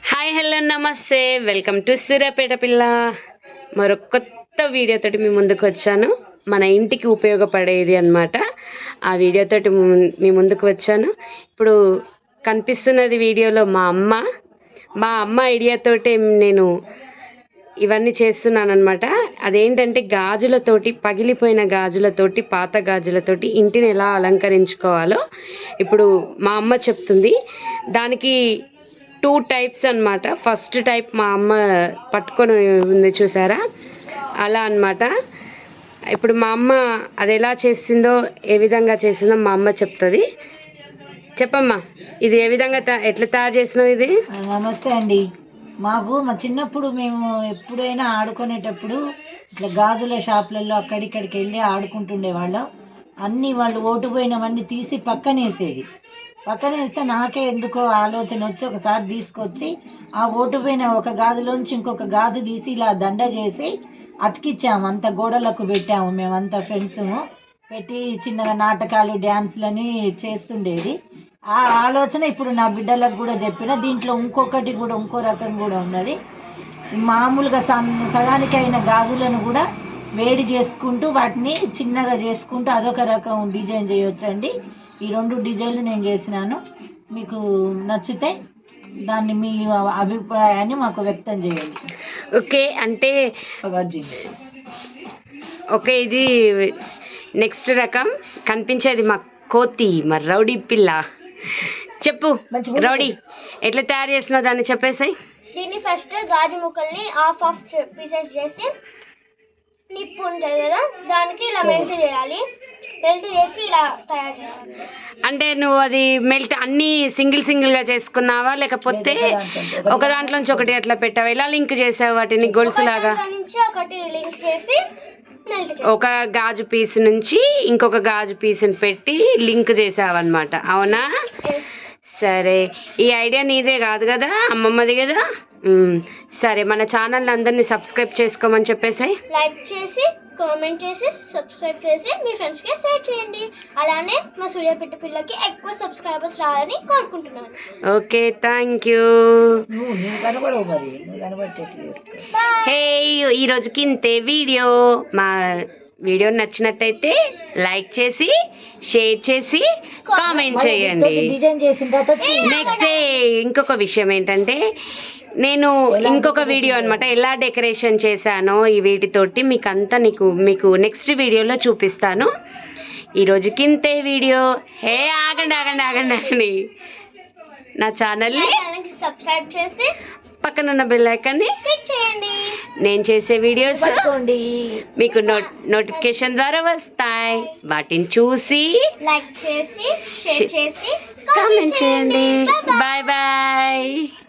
Hi hello నమస్తే, welcome to Suryapet పిల్ల. మరో కొత్త వీడియోతోటి మీ ముందుకు వచ్చాను. మన ఇంటికి ఉపయోగపడేది అన్నమాట. ఆ వీడియోతోటి మీ ముందుకు వచ్చాను. ఇప్పుడు కనిపిస్తున్నది వీడియోలో మా అమ్మ ఐడియాతోటి నేను ఇవన్నీ చేస్తున్నాను అనమాట. అదేంటంటే గాజులతోటి, పగిలిపోయిన గాజులతోటి, పాత గాజులతోటి ఇంటిని ఎలా అలంకరించుకోవాలో ఇప్పుడు మా అమ్మ చెప్తుంది. దానికి 2 టైప్స్ అన్నమాట. ఫస్ట్ టైప్ మా అమ్మ పట్టుకొని ఉంది చూసారా, అలా అన్నమాట. ఇప్పుడు మా అమ్మ అది ఎలా చేసిందో, ఏ విధంగా చేసిందో మా అమ్మ చెప్తుంది. చెప్పమ్మా, ఇది ఏ విధంగా ఎట్లా తయారు చేసినావు? ఇది నమస్తే అండి. మా చిన్నప్పుడు మేము ఎప్పుడైనా ఆడుకునేటప్పుడు ఇట్లా గాజుల షాపులలో అక్కడిక్కడికి వెళ్ళి ఆడుకుంటుండే వాళ్ళం. అన్నీ వాళ్ళు ఓటుపోయినవన్నీ తీసి పక్కనేస్తే నాకే ఎందుకో ఆలోచన వచ్చి ఒకసారి తీసుకొచ్చి ఆ ఓటుపోయిన ఒక గాజులోంచి ఇంకొక గాజు తీసి ఇలా దండ చేసి అతికిచ్చాము. అంత గోడలకు పెట్టాము. మేమంతా ఫ్రెండ్స్ పెట్టి చిన్నగా నాటకాలు, డ్యాన్సులని చేస్తుండేది. ఆ ఆలోచన ఇప్పుడు నా బిడ్డలకు కూడా చెప్పిన. దీంట్లో ఇంకో రకం కూడా ఉన్నది. మామూలుగా సగానికి అయిన గాజులను కూడా వేడి చేసుకుంటూ వాటిని చిన్నగా చేసుకుంటూ అదొక రకం డిజైన్ చేయొచ్చండి. ఈ 2 డిజైన్లు నేను చేసినాను. మీకు నచ్చితే దాన్ని మీ అభిప్రాయాన్ని మాకు వ్యక్తం చేయండి. ఓకే అంటే ఓకే, ఇది నెక్స్ట్ రకం కనిపించేది మా కోతి, మా రౌడీ పిల్ల. చెప్పు రౌడీ, ఎట్లా తయారు చేస్తున్నావు దాన్ని చెప్పేసాయి. దీన్ని ఫస్ట్ గాజు ముక్కల్ని హాఫ్ పీసెస్ చేసి, నిప్పు ఉంటుంది కదా దానికి ఇలా మెల్ట్ చేసి ఇలా తయారు చేయాలి. అంటే నువ్వు అది మెల్ట్ అన్ని సింగిల్ గా చేసుకున్నావా, లేకపోతే ఒక దాంట్లోంచి ఒకటి అట్లా పెట్టావా? ఎలా లింక్ చేసావు వాటిని? గొలుసులాగా ఒకటి లింక్ చేసి ఒక గాజు పీస్ నుంచి ఇంకొక గాజు పీస్ని పెట్టి లింక్ చేసావన్నమాట, అవునా? సరే, ఈ ఐడియా నీదే కాదు కదా, అమ్మమ్మది కదా. సరే, మన ఛానల్ అందరినీ సబ్స్క్రైబ్ చేసుకోమని చెప్పేసాయి. లైక్ చేసి, కామెంట్ చేసి, సబ్స్క్రైబ్ చేసి మీ ఫ్రెండ్స్కి షేర్ చేయండి. అలానే మా సూర్యాపేట పిల్లకి ఎక్కువ సబ్స్క్రైబర్స్ రావాలని కోరుకుంటున్నాను. Okay, thank you. హే, ఈరోజుకి ఇంతే వీడియో. మా వీడియో నచ్చినట్టయితే లైక్ చేసి, షేర్ చేసి, కామెంట్ చేయండి. నెక్స్ట్ ఇంకొక విషయం ఏంటంటే, నేను ఇంకొక వీడియో అనమాట ఎలా డెకరేషన్ చేశానో ఈ వీటితోటి మీకు నెక్స్ట్ వీడియోలో చూపిస్తాను. ఈరోజుకి ఇంతే వీడియో. హే ఆగండి, నా ఛానల్ని సబ్స్క్రైబ్ చేసి పక్కనున్న బెల్ ఐకాన్ని క్లిక్ చేయండి. నేను చేసే వీడియోస్ మీకు నోటిఫికేషన్ ద్వారా వస్తాయి. వాటిని చూసి లైక్ చేసి, షేర్ చేసి, కామెంట్ చేయండి. Bye bye.